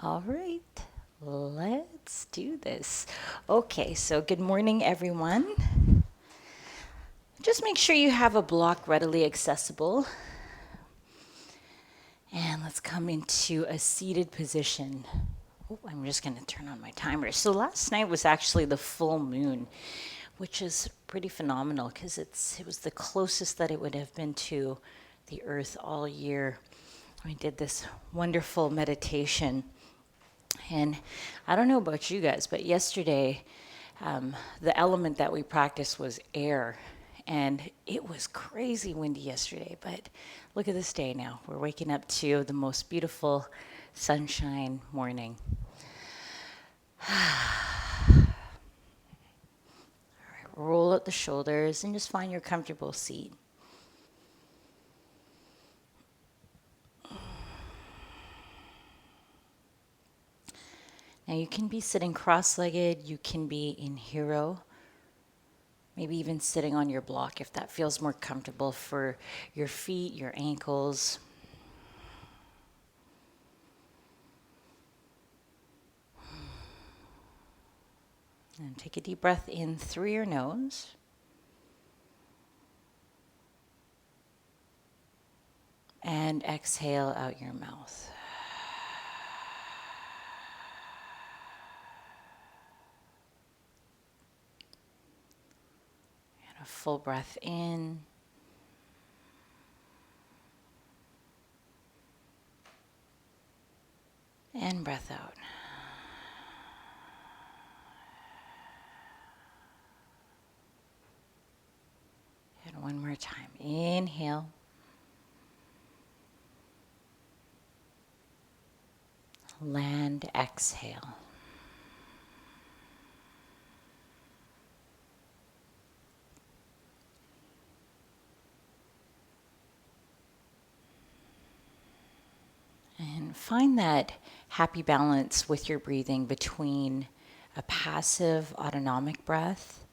All right, let's do this. Okay, so good morning, everyone. Just make sure you have a block readily accessible. And let's come into a seated position. Oh, I'm just going to turn on my timer. So last night was actually the full moon, which is pretty phenomenal because it was the closest that it would have been to the earth all year. We did this wonderful meditation. And I don't know about you guys, but yesterday, the element that we practiced was air. And it was crazy windy yesterday, but look at this day now. We're waking up to the most beautiful sunshine morning. All right, roll out the shoulders and just find your comfortable seat. Now you can be sitting cross-legged, you can be in hero, maybe even sitting on your block if that feels more comfortable for your feet, your ankles. And take a deep breath in through your nose. And exhale out your mouth. And a full breath in. And breath out. And one more time. Inhale. Land, exhale. And find that happy balance with your breathing between a passive autonomic breath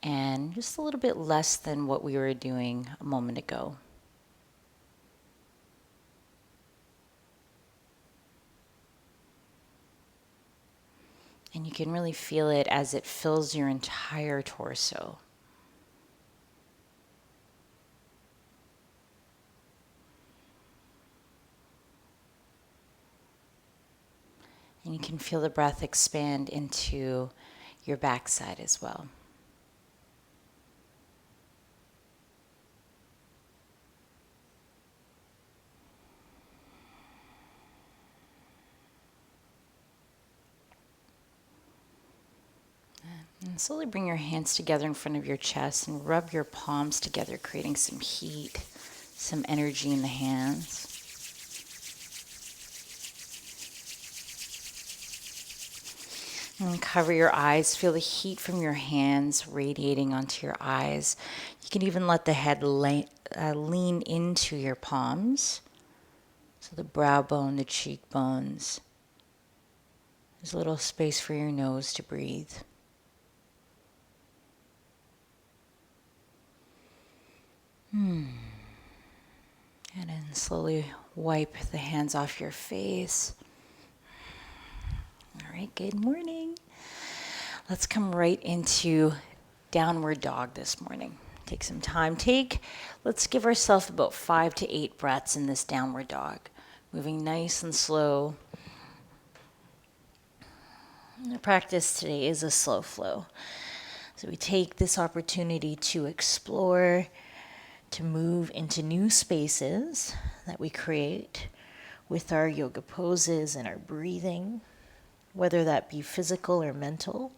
and just a little bit less than what we were doing a moment ago. And you can really feel it as it fills your entire torso. And you can feel the breath expand into your backside as well. And slowly bring your hands together in front of your chest and rub your palms together, creating some heat, some energy in the hands. And cover your eyes. Feel the heat from your hands radiating onto your eyes. You can even let the head lean into your palms. So the brow bone, the cheekbones. There's a little space for your nose to breathe. And then slowly wipe the hands off your face. All right, good morning. Let's come right into downward dog this morning. Take some time. Let's give ourselves about 5 to 8 breaths in this downward dog. Moving nice and slow. The practice today is a slow flow. So we take this opportunity to explore, to move into new spaces that we create with our yoga poses and our breathing, whether that be physical or mental.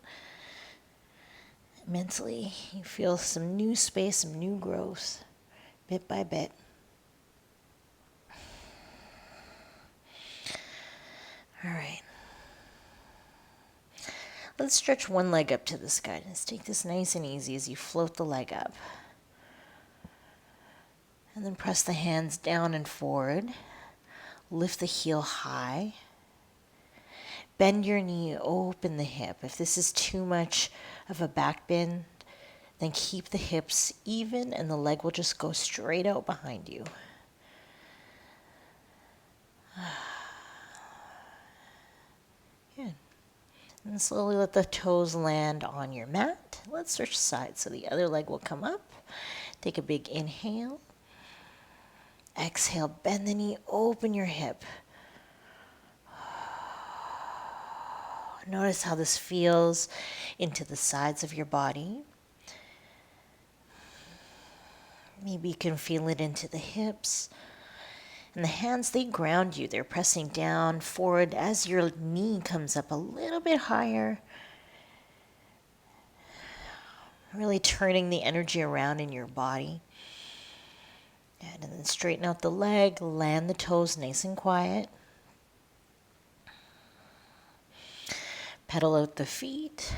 Mentally, you feel some new space, some new growth, bit by bit. All right. Let's stretch one leg up to the sky. Let's take this nice and easy as you float the leg up. And then press the hands down and forward. Lift the heel high. Bend your knee, open the hip. If this is too much of a back bend, then keep the hips even and the leg will just go straight out behind you. And slowly let the toes land on your mat. Let's switch sides. So the other leg will come up. Take a big inhale. Exhale, bend the knee, open your hip. Notice how this feels into the sides of your body. Maybe you can feel it into the hips. And the hands, they ground you. They're pressing down, forward as your knee comes up a little bit higher. Really turning the energy around in your body. And then straighten out the leg, land the toes nice and quiet. Pedal out the feet.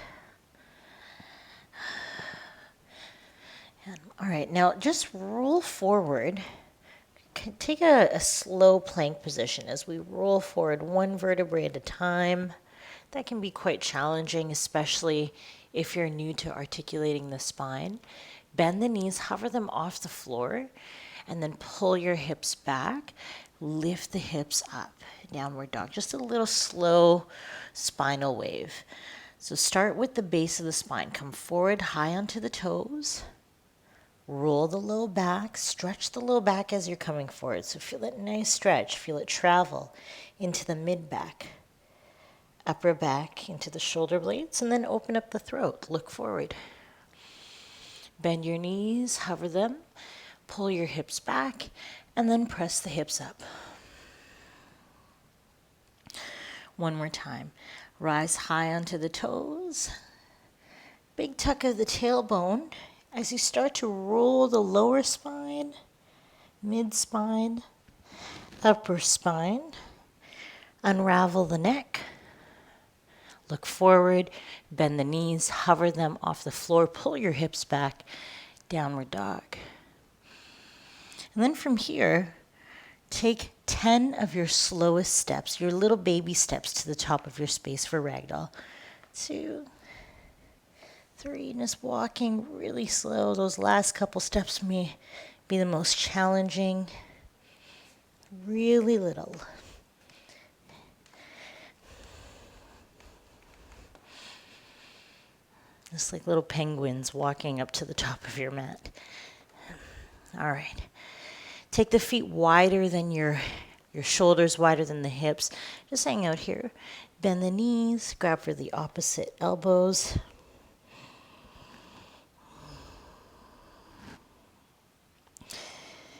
And, all right, now just roll forward. Take a slow plank position as we roll forward one vertebrae at a time. That can be quite challenging, especially if you're new to articulating the spine. Bend the knees, hover them off the floor, and then pull your hips back. Lift the hips up, downward dog. Just a little slow spinal wave. So start with the base of the spine. Come forward high onto the toes. Roll the low back, stretch the low back as you're coming forward. So feel that nice stretch, feel it travel into the mid back, upper back, into the shoulder blades, and then open up the throat. Look forward. Bend your knees, hover them, pull your hips back, and then press the hips up. One more time. Rise high onto the toes. Big tuck of the tailbone. As you start to roll the lower spine, mid-spine, upper spine, unravel the neck, look forward, bend the knees, hover them off the floor, pull your hips back, downward dog. And then from here, take 10 of your slowest steps, your little baby steps to the top of your space for ragdoll. 2, 3, just walking really slow. Those last couple steps may be the most challenging. Really little. Just like little penguins walking up to the top of your mat. All right. Take the feet wider than your shoulders, wider than the hips. Just hang out here. Bend the knees, grab for the opposite elbows.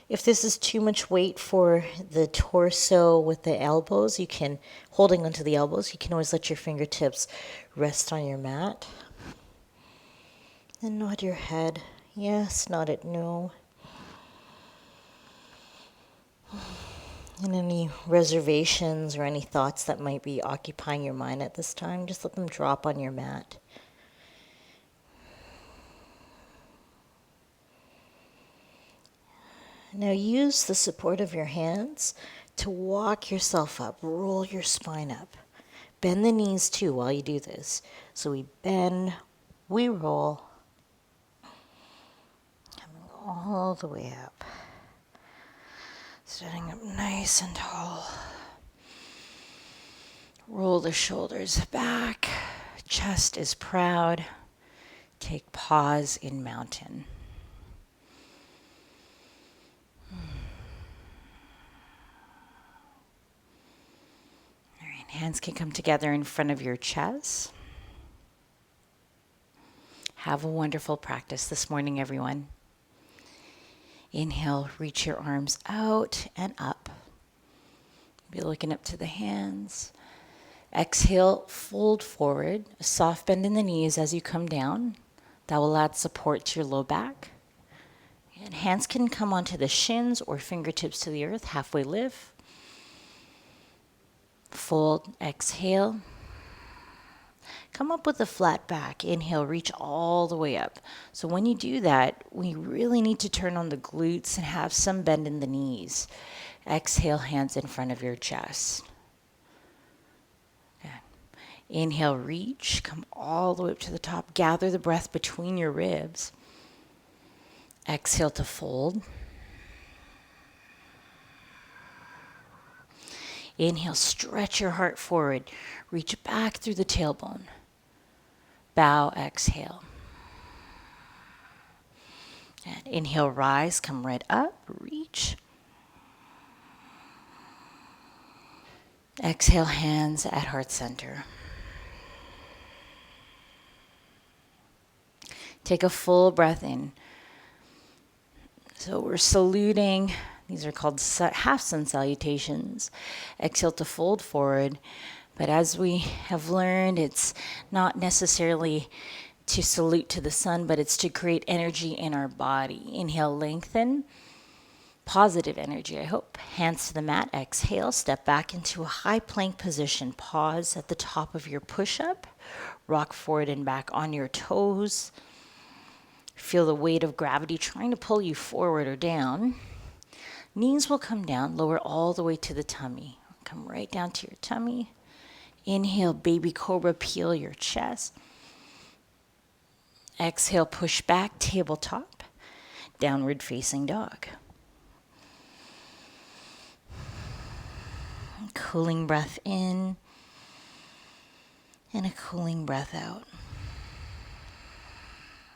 If this is too much weight for the torso with the elbows, you can, holding onto the elbows, you can always let your fingertips rest on your mat. And nod your head. Yes, nod it no. And any reservations or any thoughts that might be occupying your mind at this time, just let them drop on your mat. Now use the support of your hands to walk yourself up, roll your spine up. Bend the knees too while you do this. So we bend, we roll, coming all the way up. Standing up nice and tall. Roll the shoulders back, chest is proud. Take pause in mountain. Hands can come together in front of your chest. Have a wonderful practice this morning, everyone. Inhale, reach your arms out and up. Be looking up to the hands. Exhale, fold forward, a soft bend in the knees as you come down. That will add support to your low back. And hands can come onto the shins or fingertips to the earth, halfway lift. Fold, exhale. Come up with a flat back. Inhale, reach all the way up. So when you do that, we really need to turn on the glutes and have some bend in the knees. Exhale, hands in front of your chest. Okay. Inhale, reach, come all the way up to the top. Gather the breath between your ribs. Exhale to fold. Inhale, stretch your heart forward. Reach back through the tailbone. Bow, exhale. And inhale, rise, come right up, reach. Exhale, hands at heart center. Take a full breath in. So we're saluting. These are called half sun salutations. Exhale to fold forward. But as we have learned, it's not necessarily to salute to the sun, but it's to create energy in our body. Inhale, lengthen. Positive energy, I hope. Hands to the mat. Exhale, step back into a high plank position. Pause at the top of your push-up. Rock forward and back on your toes. Feel the weight of gravity trying to pull you forward or down. Knees will come down, lower all the way to the tummy. Come right down to your tummy. Inhale, baby cobra, peel your chest. Exhale, push back, tabletop, downward facing dog. Cooling breath in and a cooling breath out.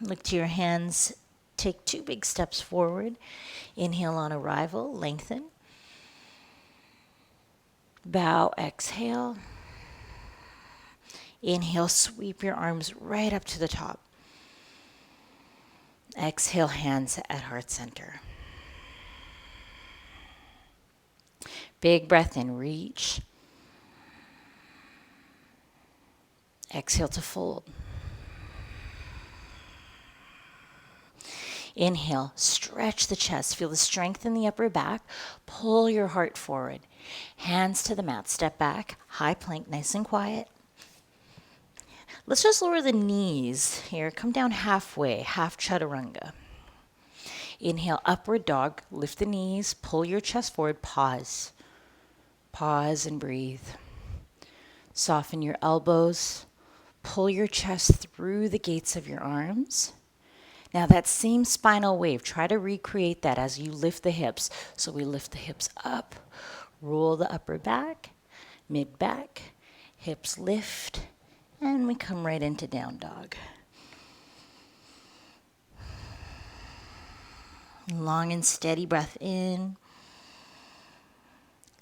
Look to your hands. Take 2 big steps forward. Inhale on arrival, lengthen. Bow, exhale. Inhale, sweep your arms right up to the top. Exhale, hands at heart center. Big breath in, reach. Exhale to fold. Inhale, stretch the chest. Feel the strength in the upper back. Pull your heart forward. Hands to the mat. Step back. High plank, nice and quiet. Let's just lower the knees here. Come down halfway, half chaturanga. Inhale, upward dog. Lift the knees. Pull your chest forward. Pause. Pause and breathe. Soften your elbows. Pull your chest through the gates of your arms. Now that same spinal wave, try to recreate that as you lift the hips. So we lift the hips up, roll the upper back, mid back, hips lift, and we come right into down dog. Long and steady breath in.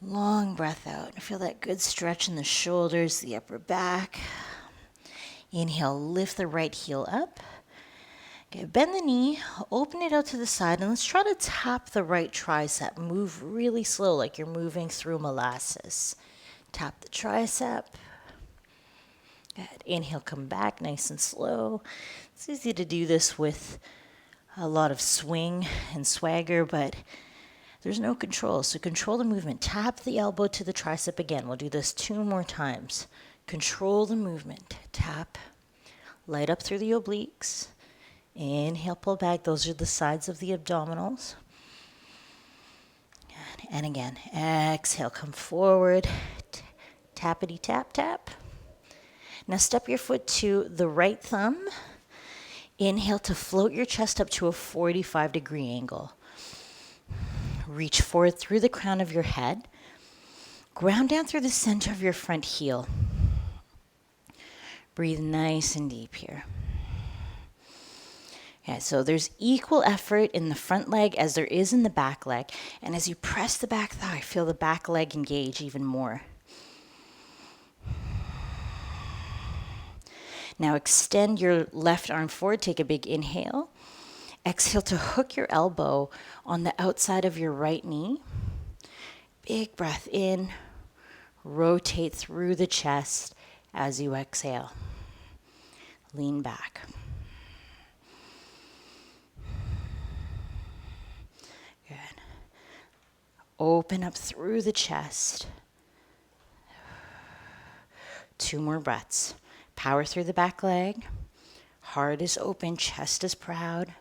Long breath out. Feel that good stretch in the shoulders, the upper back. Inhale, lift the right heel up. Okay, bend the knee, open it out to the side, and let's try to tap the right tricep. Move really slow, like you're moving through molasses. Tap the tricep. Good. Inhale, come back nice and slow. It's easy to do this with a lot of swing and swagger, but there's no control. So control the movement. Tap the elbow to the tricep again. We'll do this 2 more times. Control the movement. Tap. Light up through the obliques. Inhale, pull back. Those are the sides of the abdominals. And again, exhale, come forward. Tappity tap, tap. Now step your foot to the right thumb. Inhale to float your chest up to a 45-degree angle. Reach forward through the crown of your head. Ground down through the center of your front heel. Breathe nice and deep here. Yeah, so there's equal effort in the front leg as there is in the back leg. And as you press the back thigh, feel the back leg engage even more. Now extend your left arm forward. Take a big inhale. Exhale to hook your elbow on the outside of your right knee. Big breath in. Rotate through the chest as you exhale. Lean back. Good. Open up through the chest. 2 more breaths. Power through the back leg. Heart is open, chest is proud.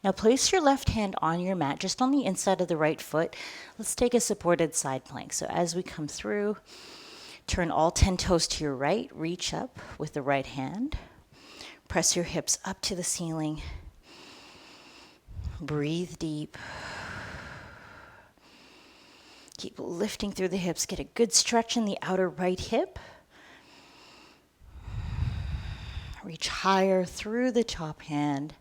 Now place your left hand on your mat, just on the inside of the right foot. Let's take a supported side plank. So as we come through, turn all 10 toes to your right, reach up with the right hand. Press your hips up to the ceiling. Breathe deep. Keep lifting through the hips. Get a good stretch in the outer right hip. Reach higher through the top hand.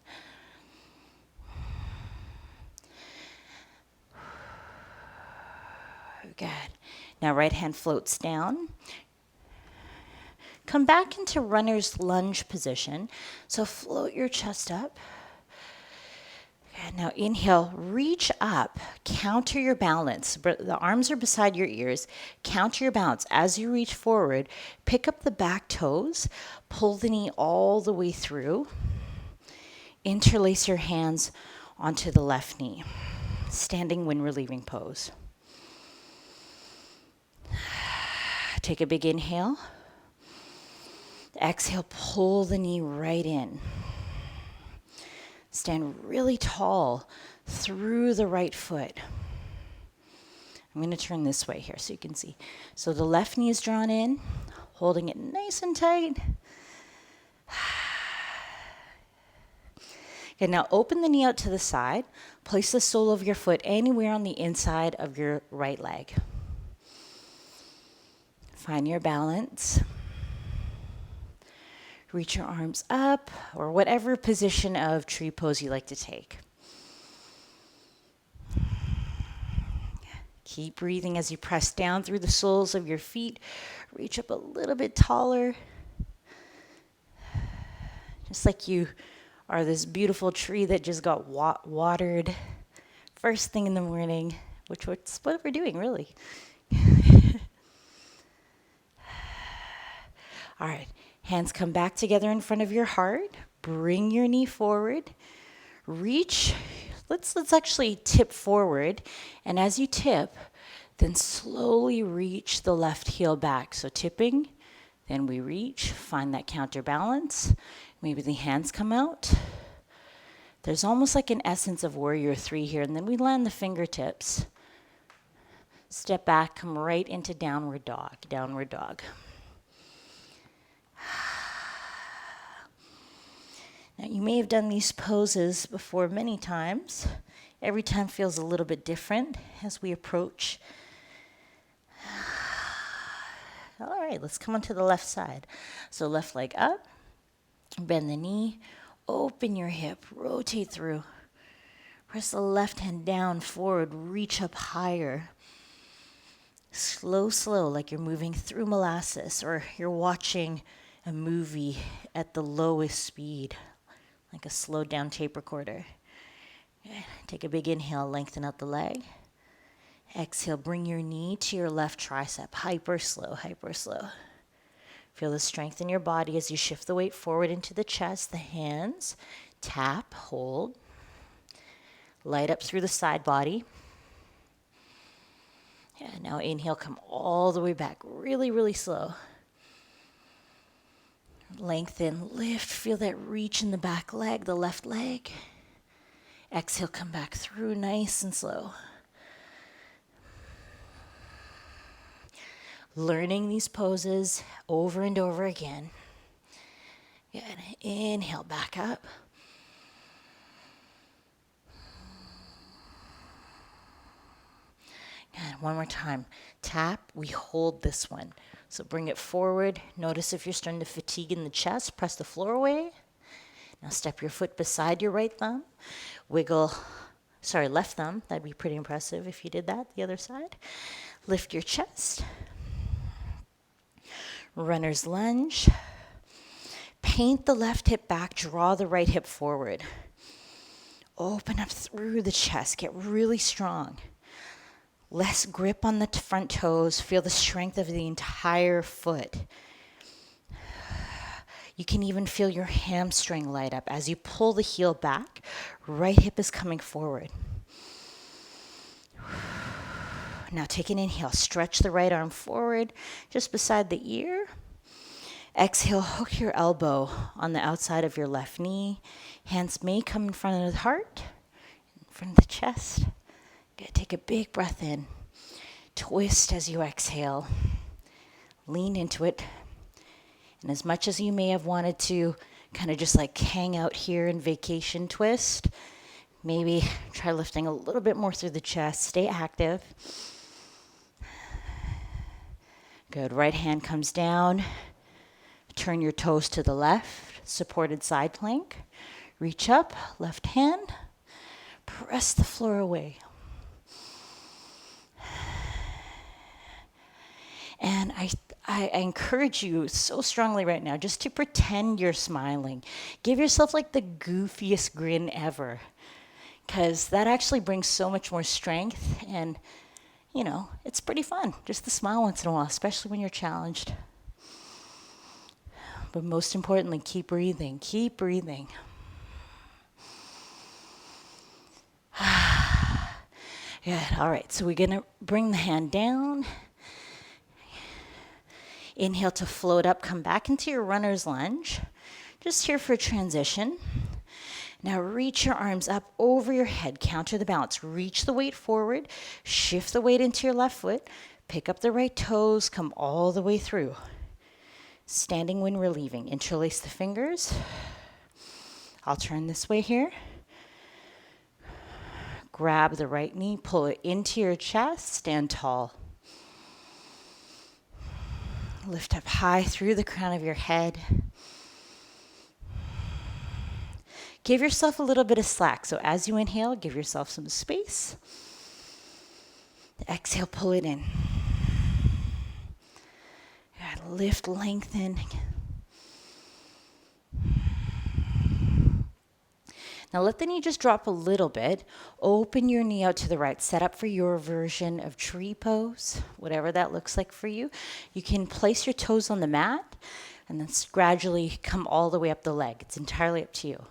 Good. Now right hand floats down. Come back into runner's lunge position. So float your chest up. Good. Now inhale, reach up, counter your balance. The arms are beside your ears. Counter your balance. As you reach forward, pick up the back toes, pull the knee all the way through. Interlace your hands onto the left knee. Standing when relieving pose. Take a big inhale. Exhale, pull the knee right in. Stand really tall through the right foot. I'm going to turn this way here so you can see. So the left knee is drawn in, holding it nice and tight. Okay, now open the knee out to the side. Place the sole of your foot anywhere on the inside of your right leg. Find your balance. Reach your arms up, or whatever position of tree pose you like to take. Keep breathing as you press down through the soles of your feet. Reach up a little bit taller. Just like you are this beautiful tree that just got watered first thing in the morning, which is what we're doing, really. All right, hands come back together in front of your heart. Bring your knee forward. Reach. Let's actually tip forward. And as you tip, then slowly reach the left heel back. So tipping, then we reach, find that counterbalance. Maybe the hands come out. There's almost like an essence of warrior 3 here. And then we land the fingertips. Step back, come right into downward dog, downward dog. Now, you may have done these poses before many times. Every time feels a little bit different as we approach. All right, let's come onto the left side. So left leg up, bend the knee, open your hip, rotate through. Press the left hand down, forward, reach up higher. Slow, slow, like you're moving through molasses or you're watching a movie at the lowest speed, like a slowed down tape recorder. Take a big inhale, lengthen out the leg. Exhale, bring your knee to your left tricep. Hyper slow, hyper slow. Feel the strength in your body as you shift the weight forward into the chest. The hands, tap, hold. Light up through the side body. Yeah, now inhale, come all the way back. Really, really slow. Lengthen, lift, feel that reach in the back leg, the left leg. Exhale, come back through nice and slow. Learning these poses over and over again. Good. Inhale, back up. Good. One more time. Tap, we hold this one. So bring it forward. Notice if you're starting to fatigue in the chest, press the floor away. Now step your foot beside your right thumb. Left thumb. That'd be pretty impressive if you did that, the other side. Lift your chest. Runner's lunge. Paint the left hip back, draw the right hip forward. Open up through the chest, get really strong. Less grip on the front toes, feel the strength of the entire foot. You can even feel your hamstring light up as you pull the heel back. Right hip is coming forward. Now take an inhale, stretch the right arm forward just beside the ear. Exhale, hook your elbow on the outside of your left knee. Hands may come in front of the heart, in front of the chest. Good. Take a big breath in. Twist as you exhale. Lean into it. And as much as you may have wanted to kind of just like hang out here in vacation twist, maybe try lifting a little bit more through the chest. Stay active. Good. Right hand comes down. Turn your toes to the left, supported side plank. Reach up, left hand. Press the floor away. And I encourage you so strongly right now just to pretend you're smiling. Give yourself like the goofiest grin ever, because that actually brings so much more strength, and you know, it's pretty fun just to smile once in a while, especially when you're challenged. But most importantly, keep breathing, keep breathing. Good. All right, so we're going to bring the hand down. Inhale to float up, come back into your runner's lunge. Just here for a transition. Now reach your arms up over your head, counter the balance. Reach the weight forward, shift the weight into your left foot, pick up the right toes, come all the way through. Standing when relieving, interlace the fingers. I'll turn this way here. Grab the right knee, pull it into your chest, stand tall. Lift up high through the crown of your head. Give yourself a little bit of slack. So as you inhale, give yourself some space. Exhale, pull it in. Good. Lift, lengthen. Now let the knee just drop a little bit. Open your knee out to the right. Set up for your version of tree pose, whatever that looks like for you. You can place your toes on the mat and then gradually come all the way up the leg. It's entirely up to you.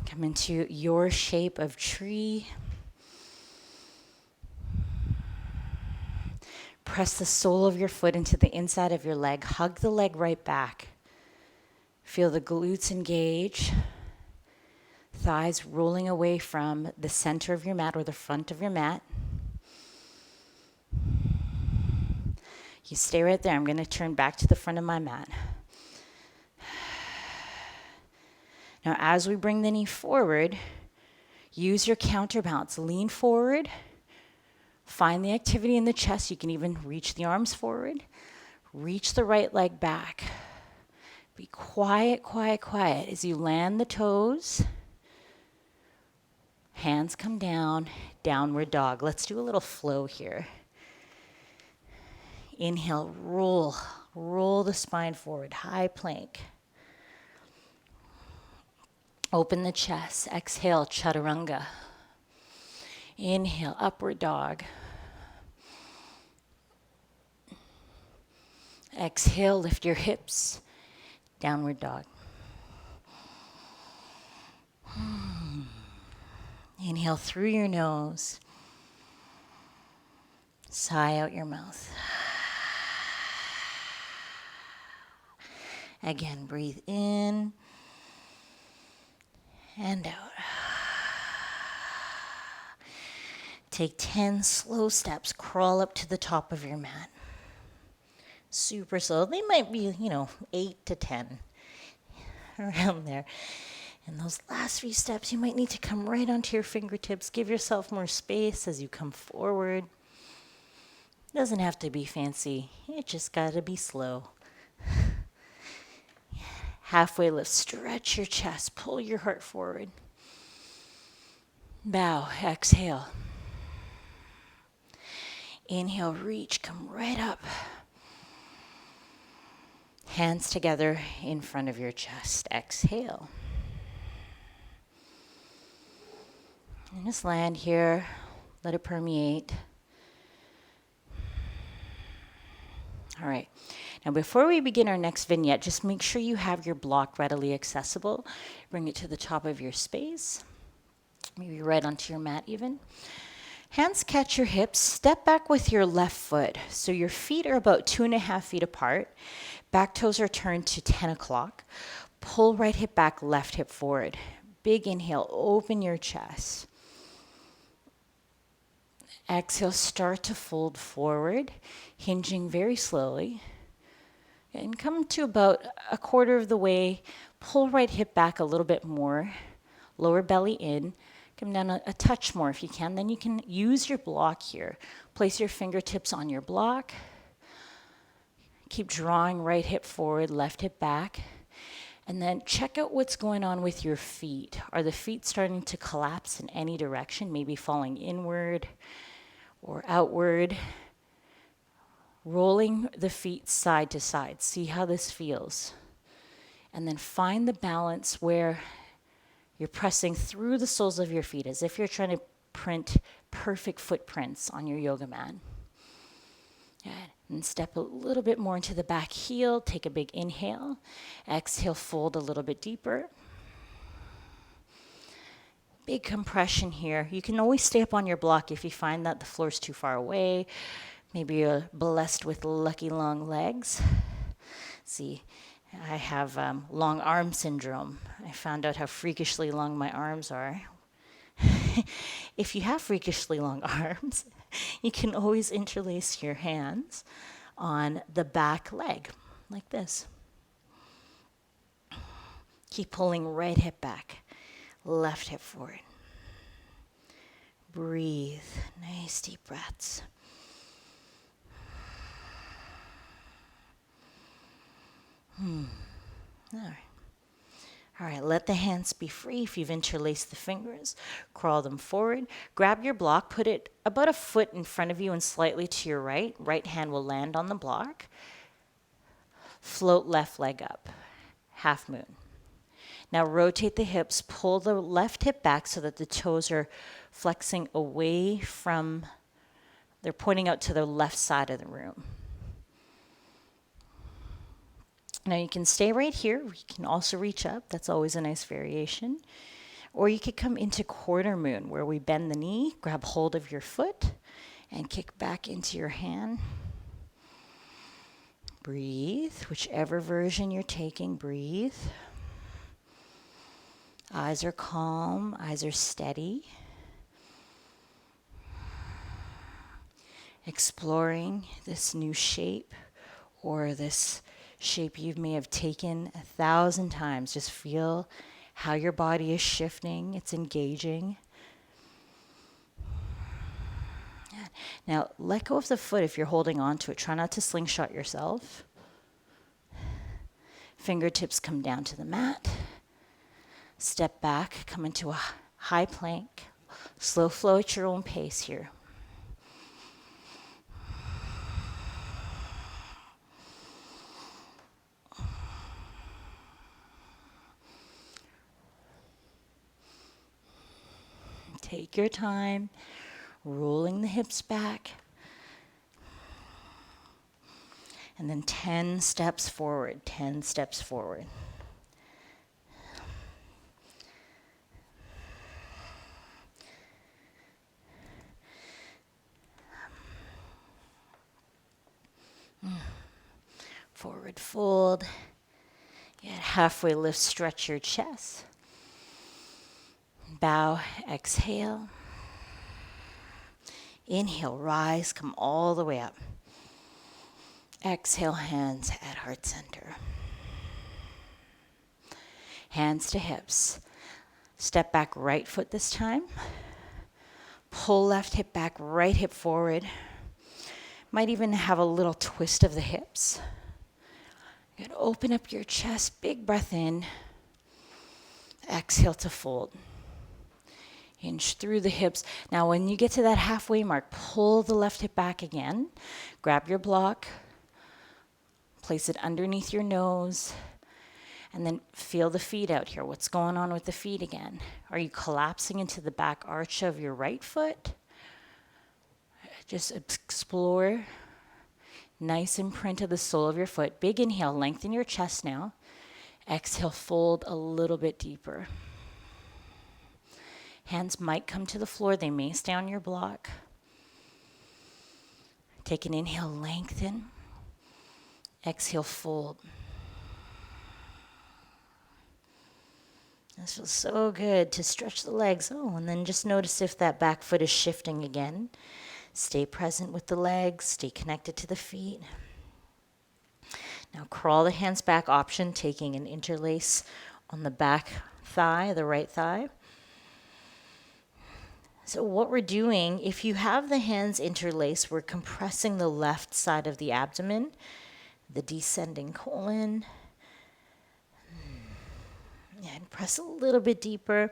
Come into your shape of tree. Press the sole of your foot into the inside of your leg. Hug the leg right back. Feel the glutes engage. Thighs rolling away from the center of your mat or the front of your mat. You stay right there. I'm going to turn back to the front of my mat. Now, as we bring the knee forward, use your counterbalance. Lean forward. Find the activity in the chest. You can even reach the arms forward. Reach the right leg back. Be quiet, quiet, quiet as you land the toes. Hands come down, downward dog. Let's do a little flow here. Inhale, roll. Roll the spine forward, high plank. Open the chest. Exhale, chaturanga. Inhale, upward dog. Exhale, lift your hips, downward dog. Inhale through your nose. Sigh out your mouth. Again, breathe in and out. Take 10 slow steps, crawl up to the top of your mat. Super slow. They might be, 8 to 10, around there. And those last few steps, you might need to come right onto your fingertips. Give yourself more space as you come forward. Doesn't have to be fancy. It just got to be slow. Halfway lift. Stretch your chest. Pull your heart forward. Bow. Exhale. Inhale, reach, come right up. Hands together in front of your chest. Exhale. And just land here. Let it permeate. All right. Now, before we begin our next vignette, just make sure you have your block readily accessible. Bring it to the top of your space. Maybe right onto your mat even. Hands catch your hips. Step back with your left foot. So your feet are about 2.5 feet apart. Back toes are turned to 10 o'clock. Pull right hip back, left hip forward. Big inhale, open your chest. Exhale, start to fold forward, hinging very slowly. And come to about 1/4 of the way. Pull right hip back a little bit more. lower belly in, come down a touch more if you can. Then you can use your block here. Place your fingertips on your block. Keep drawing right hip forward, left hip back. And then check out what's going on with your feet. Are the feet starting to collapse in any direction? Maybe falling inward or outward. Rolling the feet side to side. See how this feels. And then find the balance where you're pressing through the soles of your feet as if you're trying to print perfect footprints on your yoga mat. Good. And step a little bit more into the back heel. Take a big inhale. Exhale, fold a little bit deeper. Big compression here. You can always stay up on your block if you find that the floor's too far away. Maybe you're blessed with lucky long legs. See, I have long arm syndrome. I found out how freakishly long my arms are. If you have freakishly long arms, you can always interlace your hands on the back leg, like this. Keep pulling right hip back, left hip forward. Breathe, nice deep breaths. All right, let the hands be free. If you've interlaced the fingers, crawl them forward. Grab your block, put it about a foot in front of you and slightly to your right. Right hand will land on the block. Float left leg up, half moon. Now rotate the hips, pull the left hip back so that the toes are flexing away from, they're pointing out to the left side of the room. Now you can stay right here. You can also reach up. That's always a nice variation. Or you could come into quarter moon where we bend the knee, grab hold of your foot, and kick back into your hand. Breathe. Whichever version you're taking, breathe. Eyes are calm. Eyes are steady. Exploring this new shape or this shape you may have taken 1,000 times. Just feel how your body is shifting. It's engaging. Now, let go of the foot if you're holding on to it. Try not to slingshot yourself. Fingertips come down to the mat. Step back, come into a high plank. Slow flow at your own pace here. Take your time, rolling the hips back. And then 10 steps forward, 10 steps forward. Forward fold. Get halfway lift, stretch your chest. Bow, exhale. Inhale, rise, come all the way up. Exhale, hands at heart center. Hands to hips. Step back, right foot this time. Pull left hip back, right hip forward. Might even have a little twist of the hips. You're going to open up your chest, big breath in. Exhale to fold. Hinge through the hips. Now when you get to that halfway mark, pull the left hip back again. Grab your block. Place it underneath your nose. And then feel the feet out here. What's going on with the feet again? Are you collapsing into the back arch of your right foot? Just explore. Nice imprint of the sole of your foot. Big inhale, lengthen your chest now. Exhale, fold a little bit deeper. Hands might come to the floor. They may stay on your block. Take an inhale, lengthen. Exhale, fold. This feels so good to stretch the legs. Oh, and then just notice if that back foot is shifting again. Stay present with the legs. Stay connected to the feet. Now crawl the hands back option, taking an interlace on the back thigh, the right thigh. So what we're doing, if you have the hands interlaced, we're compressing the left side of the abdomen, the descending colon. And press a little bit deeper.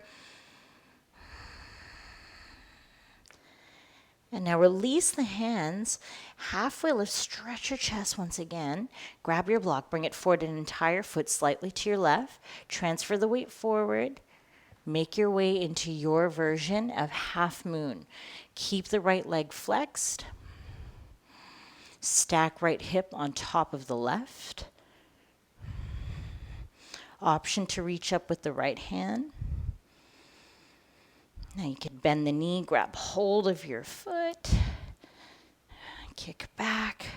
And now release the hands. Halfway lift, stretch your chest once again. Grab your block, bring it forward an entire foot slightly to your left. Transfer the weight forward. Make your way into your version of half moon. Keep the right leg flexed. Stack right hip on top of the left. Option to reach up with the right hand. Now you can bend the knee, grab hold of your foot, kick back.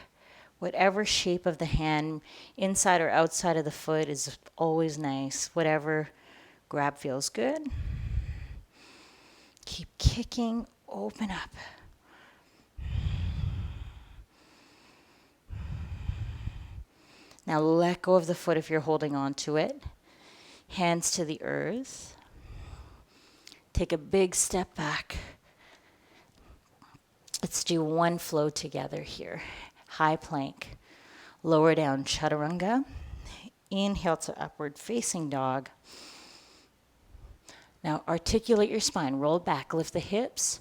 Whatever shape of the hand, inside or outside of the foot, is always nice. Whatever grab feels good. Keep kicking, open up. Now let go of the foot if you're holding on to it. Hands to the earth. Take a big step back. Let's do one flow together here. High plank. Lower down, chaturanga. Inhale to upward facing dog. Now articulate your spine. Roll back, lift the hips.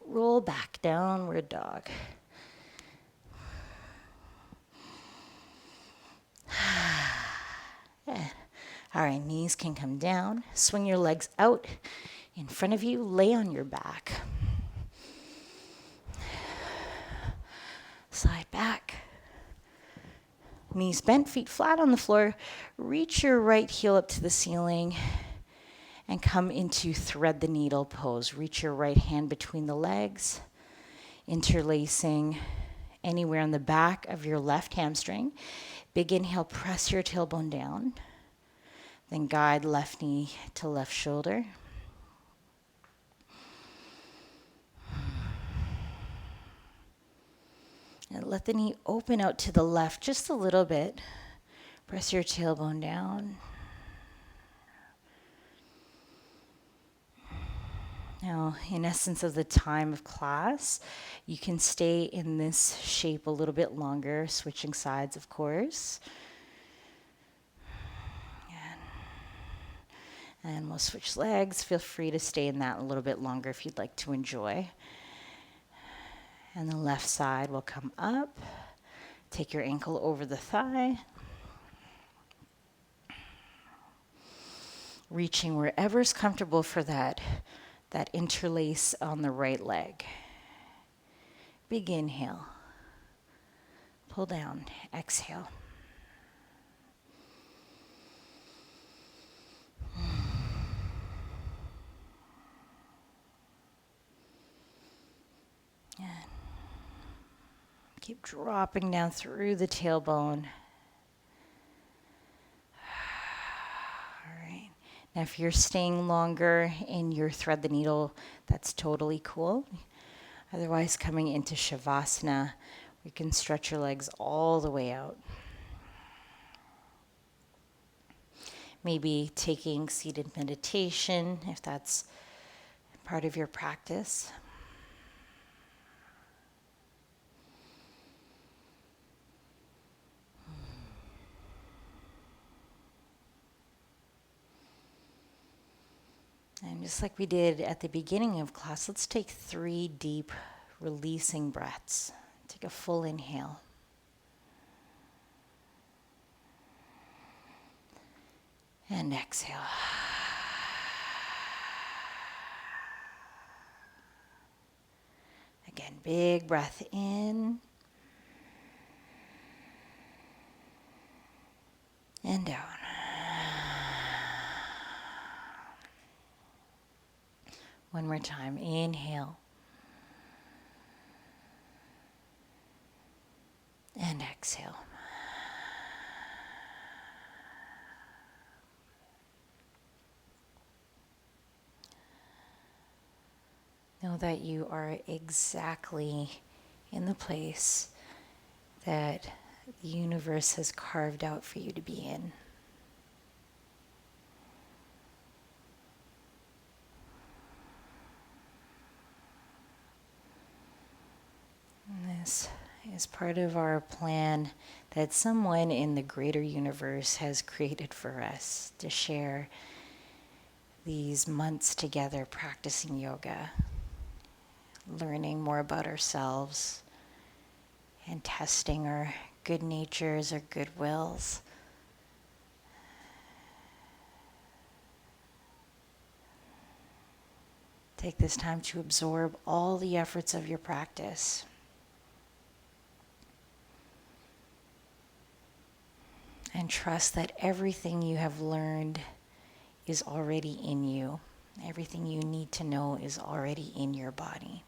Roll back, downward dog. All right, knees can come down. Swing your legs out in front of you. Lay on your back. Slide back. Knees bent, feet flat on the floor. Reach your right heel up to the ceiling and come into thread the needle pose. Reach your right hand between the legs, interlacing anywhere on the back of your left hamstring. Big inhale, press your tailbone down. Then guide left knee to left shoulder. And let the knee open out to the left just a little bit. Press your tailbone down. Now, in essence of the time of class, you can stay in this shape a little bit longer, switching sides, of course. And we'll switch legs. Feel free to stay in that a little bit longer if you'd like to enjoy. And the left side will come up. Take your ankle over the thigh. Reaching wherever's comfortable for that interlace on the right leg. Big inhale. Pull down. Exhale. And keep dropping down through the tailbone. Now, if you're staying longer in your thread the needle, that's totally cool. Otherwise, coming into Shavasana, we can stretch your legs all the way out. Maybe taking seated meditation, if that's part of your practice. And just like we did at the beginning of class, let's take 3 deep releasing breaths. Take a full inhale. And exhale. Again, big breath in. And down. One more time. Inhale. And exhale. Know that you are exactly in the place that the universe has carved out for you to be in. This is part of our plan that someone in the greater universe has created for us to share these months together practicing yoga, learning more about ourselves, and testing our good natures, our good wills. Take this time to absorb all the efforts of your practice. And trust that everything you have learned is already in you. Everything you need to know is already in your body.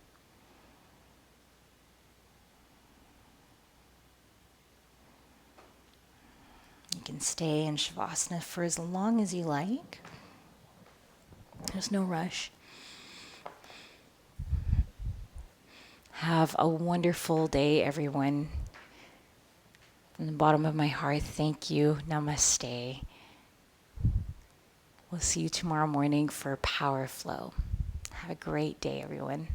You can stay in Shavasana for as long as you like. There's no rush. Have a wonderful day, everyone. From the bottom of my heart, thank you. Namaste. We'll see you tomorrow morning for Power Flow. Have a great day, everyone.